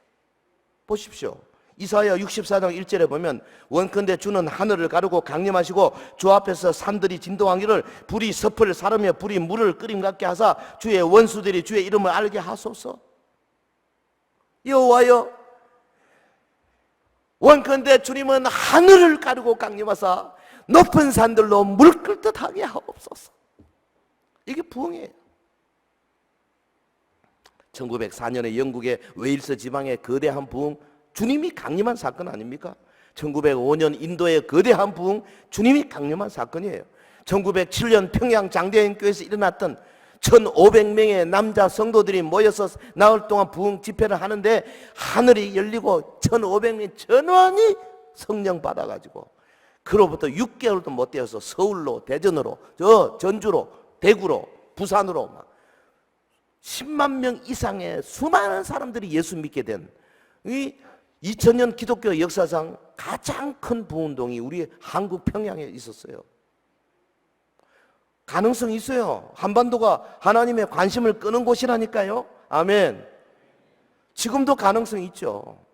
보십시오. 이사야 64장 1절에 보면 원컨대 주는 하늘을 가르고 강림하시고 주 앞에서 산들이 진동하기를 불이 섭을 사르며 불이 물을 끓임 같게 하사 주의 원수들이 주의 이름을 알게 하소서. 여호와여, 원컨대 주님은 하늘을 가르고 강림하사 높은 산들로 물 끓듯 하게 하옵소서. 이게 부흥이에요. 1904년에 영국의 웨일스 지방의 거대한 부흥, 주님이 강림한 사건 아닙니까? 1905년 인도의 거대한 부흥, 주님이 강림한 사건이에요. 1907년 평양 장대인 교회에서 일어났던 1,500명의 남자 성도들이 모여서 나흘 동안 부흥 집회를 하는데 하늘이 열리고 1,500명 전원이 성령 받아가지고 그로부터 6개월도 못 되어서 서울로, 대전으로, 전주로, 대구로, 부산으로 막 10만 명 이상의 수많은 사람들이 예수 믿게 된 이 2000년 기독교 역사상 가장 큰 부운동이 우리 한국 평양에 있었어요. 가능성이 있어요. 한반도가 하나님의 관심을 끄는 곳이라니까요. 아멘. 지금도 가능성이 있죠.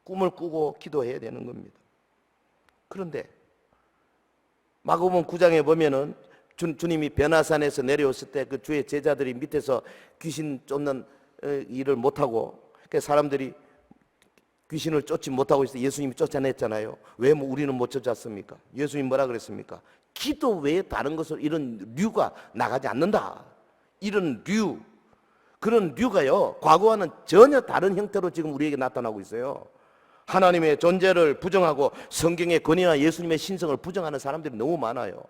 꿈을 꾸고 기도해야 되는 겁니다. 그런데 마가복음 9장에 보면은 주님이 변화산에서 내려왔을 때 그 주의 제자들이 밑에서 귀신 쫓는 일을 못하고 그 사람들이 귀신을 쫓지 못하고 있어 예수님이 쫓아냈잖아요. 왜 우리는 못 쫓았습니까? 예수님 뭐라 그랬습니까? 기도 외에 다른 것을 이런 류가 나가지 않는다. 이런 류, 그런 류가요 과거와는 전혀 다른 형태로 지금 우리에게 나타나고 있어요. 하나님의 존재를 부정하고 성경의 권위나 예수님의 신성을 부정하는 사람들이 너무 많아요.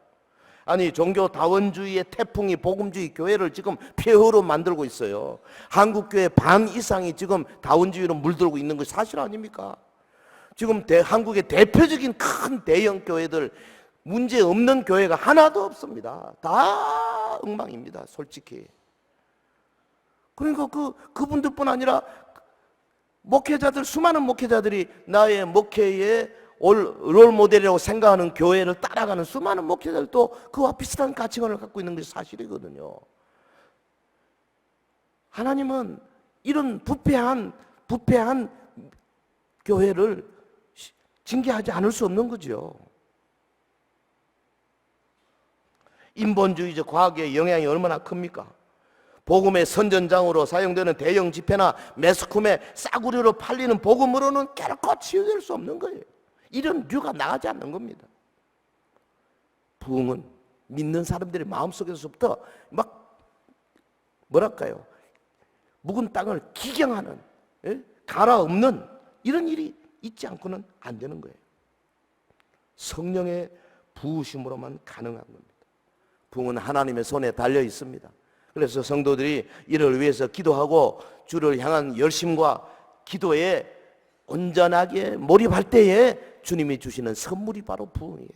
아니 종교 다원주의의 태풍이 복음주의 교회를 지금 폐허로 만들고 있어요. 한국교회 반 이상이 지금 다원주의로 물들고 있는 것이 사실 아닙니까? 지금 한국의 대표적인 큰 대형 교회들 문제 없는 교회가 하나도 없습니다. 다 엉망입니다, 솔직히. 그러니까 그분들뿐 아니라 목회자들, 수많은 목회자들이 나의 목회의 롤 모델이라고 생각하는 교회를 따라가는 수많은 목회자들도 그와 비슷한 가치관을 갖고 있는 것이 사실이거든요. 하나님은 이런 부패한 교회를 징계하지 않을 수 없는 거죠. 인본주의적 과학의 영향이 얼마나 큽니까? 복음의 선전장으로 사용되는 대형 집회나 매스컴에 싸구려로 팔리는 복음으로는 결코 치유될 수 없는 거예요. 이런 류가 나가지 않는 겁니다. 부흥은 믿는 사람들의 마음속에서부터 막 뭐랄까요, 묵은 땅을 기경하는, 갈아엎는 이런 일이 있지 않고는 안 되는 거예요. 성령의 부으심으로만 가능한 겁니다. 부흥은 하나님의 손에 달려 있습니다. 그래서 성도들이 이를 위해서 기도하고 주를 향한 열심과 기도에 온전하게 몰입할 때에 주님이 주시는 선물이 바로 부흥이에요.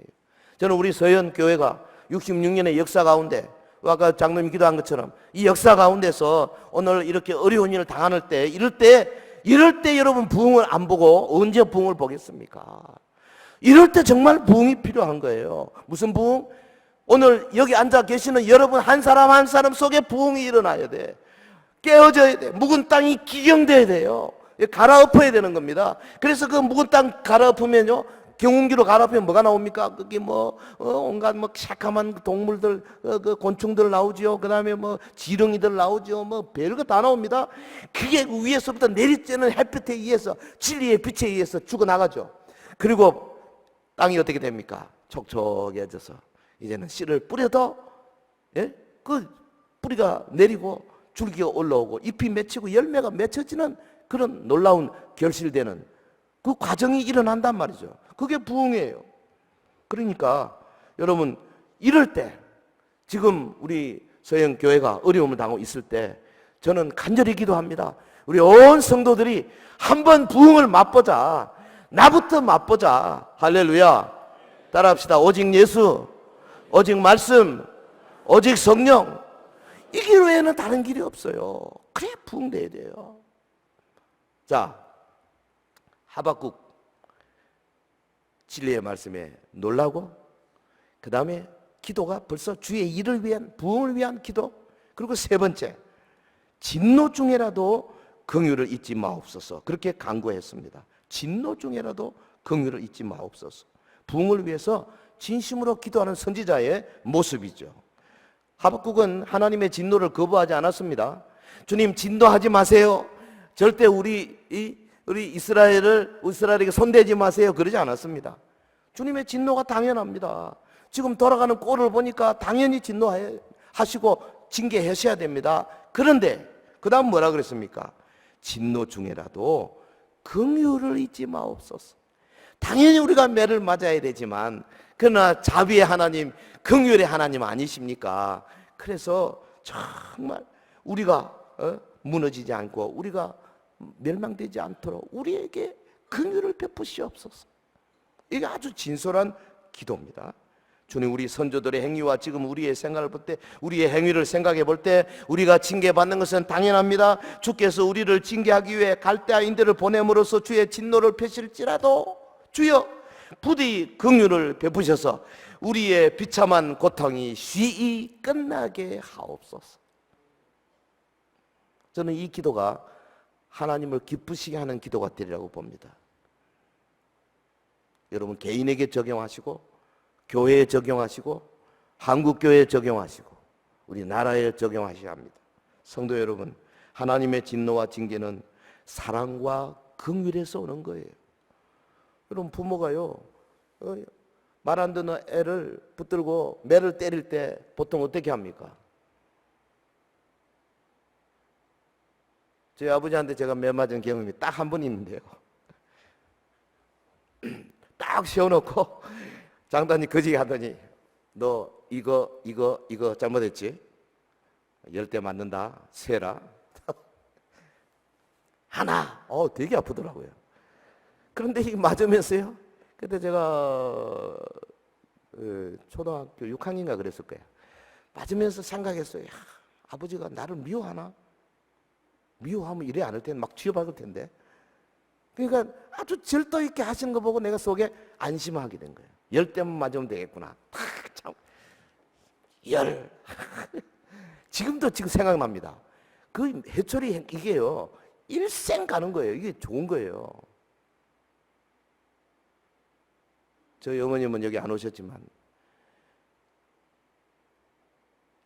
저는 우리 서현교회가 66년의 역사 가운데 아까 장로님 기도한 것처럼 이 역사 가운데서 오늘 이렇게 어려운 일을 당할 때 이럴 때 여러분 부흥을 안 보고 언제 부흥을 보겠습니까? 이럴 때 정말 부흥이 필요한 거예요. 무슨 부흥? 오늘 여기 앉아 계시는 여러분 한 사람 한 사람 속에 부흥이 일어나야 돼. 깨어져야 돼. 묵은 땅이 기경돼야 돼요. 갈아엎어야 되는 겁니다. 그래서 그 묵은 땅 갈아엎으면요, 경운기로 갈아엎으면 뭐가 나옵니까? 그게 온갖 새카만 동물들, 그 곤충들 나오죠. 그 다음에 지렁이들 나오죠. 별거 다 나옵니다. 그게 위에서부터 내리쬐는 햇빛에 의해서, 진리의 빛에 의해서 죽어나가죠. 그리고 땅이 어떻게 됩니까? 촉촉해져서 이제는 씨를 뿌려도 그 뿌리가 내리고 줄기가 올라오고 잎이 맺히고 열매가 맺혀지는 그런 놀라운 결실되는 그 과정이 일어난단 말이죠. 그게 부흥이에요. 그러니까 여러분 이럴 때 지금 우리 서영교회가 어려움을 당하고 있을 때 저는 간절히 기도합니다. 우리 온 성도들이 한번 부흥을 맛보자. 나부터 맛보자. 할렐루야. 따라합시다. 오직 예수, 오직 말씀, 오직 성령. 이 길 외에는 다른 길이 없어요. 그래 부흥돼야 돼요. 자, 하박국 진리의 말씀에 놀라고 그 다음에 기도가 벌써 주의 일을 위한, 부흥을 위한 기도. 그리고 세 번째, 진노 중에라도 긍휼을 잊지 마옵소서. 그렇게 간구했습니다. 진노 중에라도 긍휼을 잊지 마옵소서. 부흥을 위해서 진심으로 기도하는 선지자의 모습이죠. 하박국은 하나님의 진노를 거부하지 않았습니다. 주님 진노하지 마세요. 절대 우리 이스라엘에게 손대지 마세요. 그러지 않았습니다. 주님의 진노가 당연합니다. 지금 돌아가는 꼴을 보니까 당연히 진노하시고 징계하셔야 됩니다. 그런데 그 다음 뭐라 그랬습니까? 진노 중에라도 긍휼을 잊지 마옵소서. 당연히 우리가 매를 맞아야 되지만 그러나 자비의 하나님, 긍휼의 하나님 아니십니까? 그래서 정말 우리가 무너지지 않고 우리가 멸망되지 않도록 우리에게 긍휼을 베푸시옵소서. 이게 아주 진솔한 기도입니다. 주님, 우리 선조들의 행위와 지금 우리의 생각을 볼 때, 우리의 행위를 생각해 볼 때 우리가 징계받는 것은 당연합니다. 주께서 우리를 징계하기 위해 갈대아 인들을 보냄으로써 주의 진노를 펴실지라도 주여 부디 긍휼을 베푸셔서 우리의 비참한 고통이 쉬이 끝나게 하옵소서. 저는 이 기도가 하나님을 기쁘시게 하는 기도가 되리라고 봅니다. 여러분 개인에게 적용하시고 교회에 적용하시고 한국교회에 적용하시고 우리나라에 적용하셔야 합니다. 성도 여러분, 하나님의 진노와 징계는 사랑과 긍휼에서 오는 거예요. 여러분, 부모가요, 말 안 듣는 애를 붙들고 매를 때릴 때 보통 어떻게 합니까? 저희 아버지한테 제가 매 맞은 경험이 딱 한 번 있는데요. 딱 세워놓고 장단이 거지 하더니 너 이거 잘못했지? 10대 맞는다. 세라. 하나. 되게 아프더라고요. 그런데 이게 맞으면서요. 그때 제가 초등학교 6학년인가 그랬을 거예요. 맞으면서 생각했어요. 야, 아버지가 나를 미워하나? 미워하면 이래 안 할 텐데 막 쥐어박을 텐데. 그러니까 아주 절도 있게 하시는 거 보고 내가 속에 안심하게 된 거예요. 10대만 맞으면 되겠구나. 참. 지금 생각납니다. 그 해초리 이게요. 일생 가는 거예요. 이게 좋은 거예요. 저희 어머님은 여기 안 오셨지만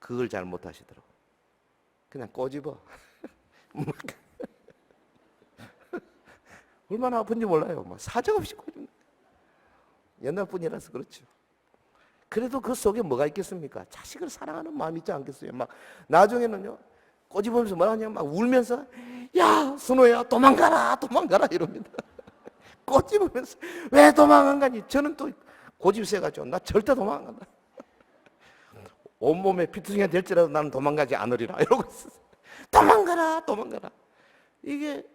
그걸 잘 못하시더라고요. 그냥 꼬집어. 얼마나 아픈지 몰라요. 사정없이 꼬집는. 옛날 분이라서 그렇죠. 그래도 그 속에 뭐가 있겠습니까? 자식을 사랑하는 마음이 있지 않겠어요? 막 나중에는요, 꼬집으면서 뭐라 하냐면 막 울면서 야, 순호야 도망가라 이럽니다. 꼬집으면서 왜 도망 안 가니? 저는 또 고집 세가지고 나 절대 도망 안 간다. 온몸에 피투성이가 될지라도 나는 도망가지 않으리라 이러고 있었어요. 도망가라. 이게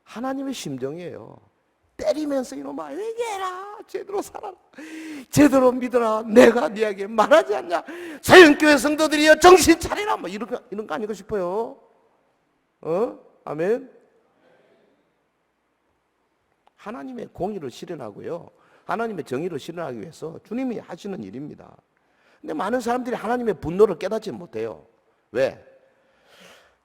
하나님의 심정이에요. 때리면서 이놈아 회개해라. 제대로 살아라. 제대로 믿어라. 내가 네에게 말하지 않냐. 서영교회 성도들이여 정신 차리라. 이런 거 아닐까 싶어요. 아멘. 하나님의 공의를 실현하고요. 하나님의 정의를 실현하기 위해서 주님이 하시는 일입니다. 근데 많은 사람들이 하나님의 분노를 깨닫지 못해요. 왜?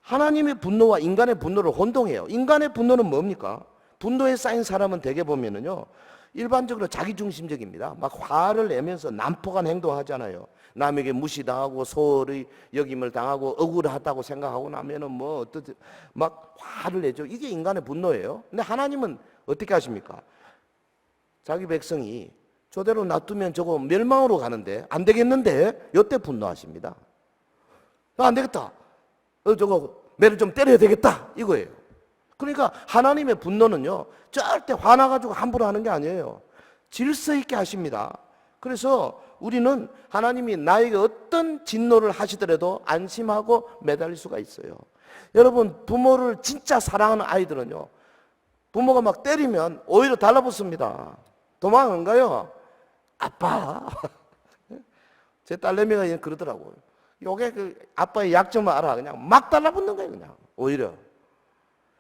하나님의 분노와 인간의 분노를 혼동해요. 인간의 분노는 뭡니까? 분노에 쌓인 사람은 대개 보면은요, 일반적으로 자기중심적입니다. 막 화를 내면서 난폭한 행동하잖아요. 남에게 무시당하고 소홀히 여김을 당하고 억울하다고 생각하고 나면은 막 화를 내죠. 이게 인간의 분노예요. 근데 하나님은 어떻게 하십니까? 자기 백성이 저대로 놔두면 저거 멸망으로 가는데 안 되겠는데 이때 분노하십니다. 안 되겠다. 저거 매를 좀 때려야 되겠다 이거예요. 그러니까 하나님의 분노는요, 절대 화나가지고 함부로 하는 게 아니에요. 질서 있게 하십니다. 그래서 우리는 하나님이 나에게 어떤 진노를 하시더라도 안심하고 매달릴 수가 있어요. 여러분, 부모를 진짜 사랑하는 아이들은요, 부모가 막 때리면 오히려 달라붙습니다. 도망 안 가요. 아빠. 제 딸내미가 그러더라고요. 요게 그 아빠의 약점을 알아. 그냥 막 달라붙는 거예요, 그냥. 오히려.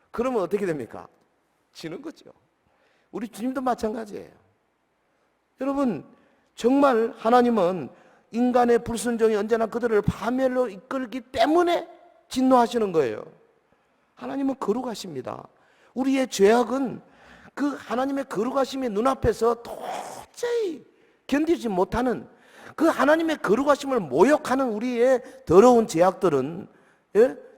그러면 어떻게 됩니까? 지는 거죠. 우리 주님도 마찬가지예요. 여러분, 정말 하나님은 인간의 불순종이 언제나 그들을 파멸로 이끌기 때문에 진노하시는 거예요. 하나님은 거룩하십니다. 우리의 죄악은 그 하나님의 거룩하심의 눈앞에서 도저히 견디지 못하는 그 하나님의 거룩하심을 모욕하는 우리의 더러운 죄악들은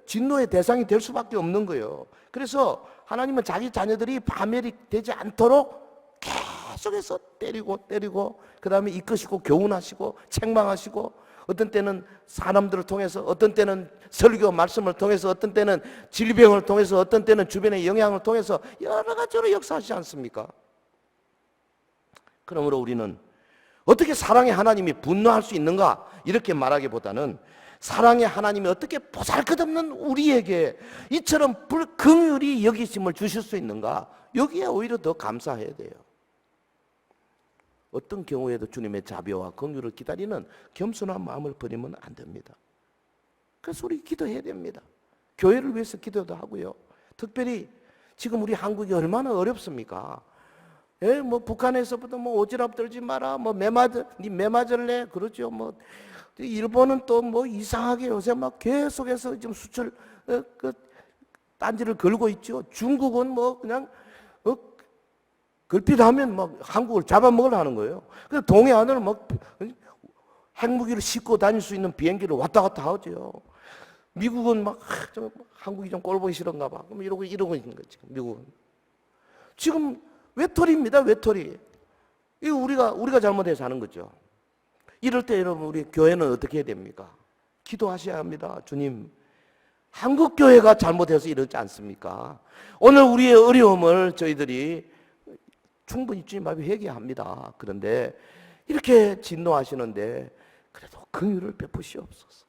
진노의 대상이 될 수밖에 없는 거예요. 그래서 하나님은 자기 자녀들이 파멸이 되지 않도록 계속해서 때리고 그 다음에 이끄시고 교훈하시고 책망하시고 어떤 때는 사람들을 통해서 어떤 때는 설교 말씀을 통해서 어떤 때는 질병을 통해서 어떤 때는 주변의 영향을 통해서 여러 가지로 역사하시지 않습니까? 그러므로 우리는 어떻게 사랑의 하나님이 분노할 수 있는가 이렇게 말하기보다는 사랑의 하나님이 어떻게 보잘것없는 우리에게 이처럼 긍휼히 여기심을 주실 수 있는가, 여기에 오히려 더 감사해야 돼요. 어떤 경우에도 주님의 자비와 긍휼을 기다리는 겸손한 마음을 버리면 안 됩니다. 그래서 우리 기도해야 됩니다. 교회를 위해서 기도도 하고요. 특별히 지금 우리 한국이 얼마나 어렵습니까? 북한에서부터 오지랖 떨지 마라, 매 맞을래? 그러죠. 일본은 또 이상하게 요새 막 계속해서 지금 수출 딴지를 걸고 있죠. 중국은 그냥 걸핏하면 한국을 잡아먹으려 하는 거예요. 그래서 동해안을 핵무기를 싣고 다닐 수 있는 비행기를 왔다 갔다 하죠. 미국은 막 한국이 좀 꼴보기 싫은가 봐. 그럼 이러고 있는 거지. 미국은 지금 외톨이입니다. 외톨이. 이거 우리가 잘못해서 하는 거죠. 이럴 때 여러분 우리 교회는 어떻게 해야 됩니까? 기도하셔야 합니다. 주님, 한국 교회가 잘못해서 이러지 않습니까? 오늘 우리의 어려움을 저희들이 충분히 주님 앞에 회개합니다. 그런데 이렇게 진노하시는데 그래도 긍휼을 베푸시옵소서.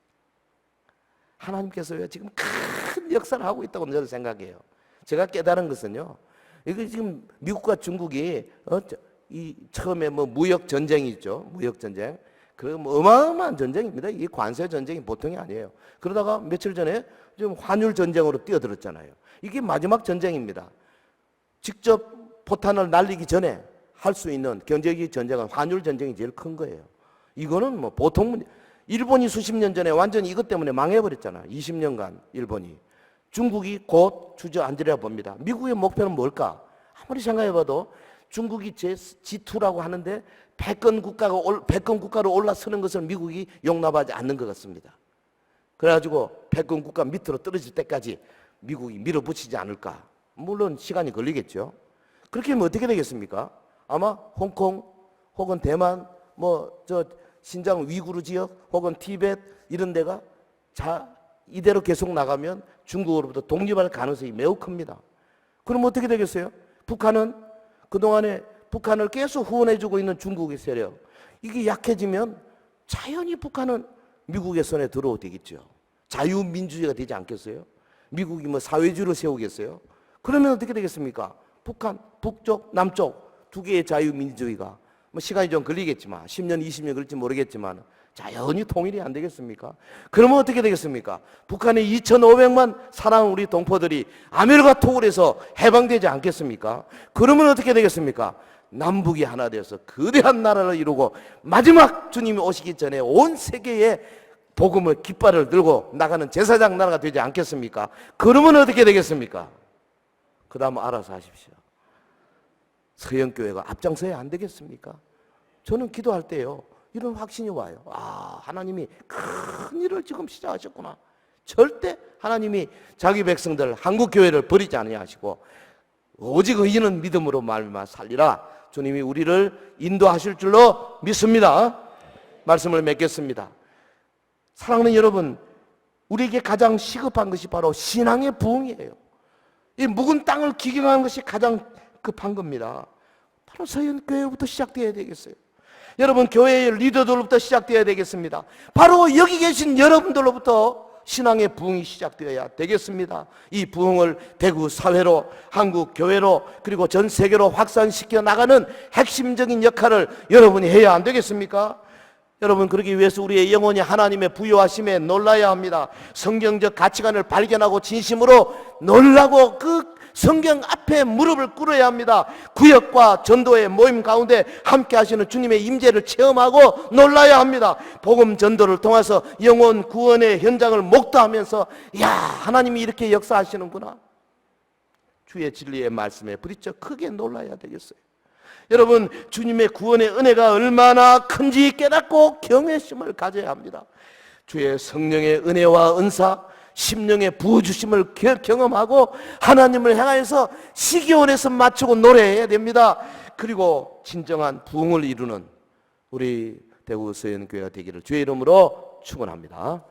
하나님께서 왜 지금 큰 역사를 하고 있다고 저는 생각해요. 제가 깨달은 것은요, 이거 지금 미국과 중국이 이 처음에 뭐 무역 전쟁이 있죠. 무역 전쟁. 그 어마어마한 전쟁입니다. 이 관세 전쟁이 보통이 아니에요. 그러다가 며칠 전에 좀 환율 전쟁으로 뛰어들었잖아요. 이게 마지막 전쟁입니다. 직접 포탄을 날리기 전에 할 수 있는 경제적 전쟁은 환율 전쟁이 제일 큰 거예요. 이거는 뭐 보통 일본이 수십 년 전에 완전히 이것 때문에 망해버렸잖아. 20년간 일본이. 중국이 곧 주저앉으려 봅니다. 미국의 목표는 뭘까? 아무리 생각해봐도 중국이 G2라고 하는데 패권 국가로 올라서는 것을 미국이 용납하지 않는 것 같습니다. 그래가지고 패권 국가 밑으로 떨어질 때까지 미국이 밀어붙이지 않을까? 물론 시간이 걸리겠죠. 그렇게 하면 어떻게 되겠습니까? 아마 홍콩 혹은 대만 신장 위구르 지역 혹은 티벳 이런 데가 이대로 계속 나가면 중국으로부터 독립할 가능성이 매우 큽니다. 그럼 어떻게 되겠어요? 북한은 그동안에 북한을 계속 후원해주고 있는 중국의 세력, 이게 약해지면 자연히 북한은 미국의 손에 들어오게 되겠죠. 자유민주주의가 되지 않겠어요? 미국이 뭐 사회주의를 세우겠어요? 그러면 어떻게 되겠습니까? 북한, 북쪽, 남쪽 두 개의 자유민주주의가 뭐 시간이 좀 걸리겠지만 10년, 20년 걸릴지 모르겠지만 자연히 통일이 안 되겠습니까? 그러면 어떻게 되겠습니까? 북한의 2,500만 사랑하는 우리 동포들이 아메리카 토굴에서 해방되지 않겠습니까? 그러면 어떻게 되겠습니까? 남북이 하나 되어서 거대한 나라를 이루고 마지막 주님이 오시기 전에 온 세계에 복음의 깃발을 들고 나가는 제사장 나라가 되지 않겠습니까? 그러면 어떻게 되겠습니까? 그 다음 알아서 하십시오. 서영교회가 앞장서야 안 되겠습니까? 저는 기도할 때요, 이런 확신이 와요. 하나님이 큰 일을 지금 시작하셨구나. 절대 하나님이 자기 백성들 한국교회를 버리지 아니하시고 오직 의인은 믿음으로 말미암아 살리라. 주님이 우리를 인도하실 줄로 믿습니다. 말씀을 맺겠습니다. 사랑하는 여러분, 우리에게 가장 시급한 것이 바로 신앙의 부흥이에요. 이 묵은 땅을 기경하는 것이 가장 급한 겁니다. 바로 서현교회로부터 시작되어야 되겠어요. 여러분 교회의 리더들로부터 시작되어야 되겠습니다. 바로 여기 계신 여러분들로부터 신앙의 부흥이 시작되어야 되겠습니다. 이 부흥을 대구 사회로, 한국 교회로, 그리고 전 세계로 확산시켜 나가는 핵심적인 역할을 여러분이 해야 안 되겠습니까? 여러분, 그러기 위해서 우리의 영혼이 하나님의 부요하심에 놀라야 합니다. 성경적 가치관을 발견하고 진심으로 놀라고 그 성경 앞에 무릎을 꿇어야 합니다. 구역과 전도의 모임 가운데 함께 하시는 주님의 임재를 체험하고 놀라야 합니다. 복음 전도를 통해서 영혼 구원의 현장을 목도하면서 야, 하나님이 이렇게 역사하시는구나. 주의 진리의 말씀에 부딪혀 크게 놀라야 되겠어요. 여러분, 주님의 구원의 은혜가 얼마나 큰지 깨닫고 경외심을 가져야 합니다. 주의 성령의 은혜와 은사, 심령의 부어주심을 경험하고 하나님을 향해서 시기원에서 맞추고 노래해야 됩니다. 그리고 진정한 부흥을 이루는 우리 대구 서현교회가 되기를 주의 이름으로 축원합니다.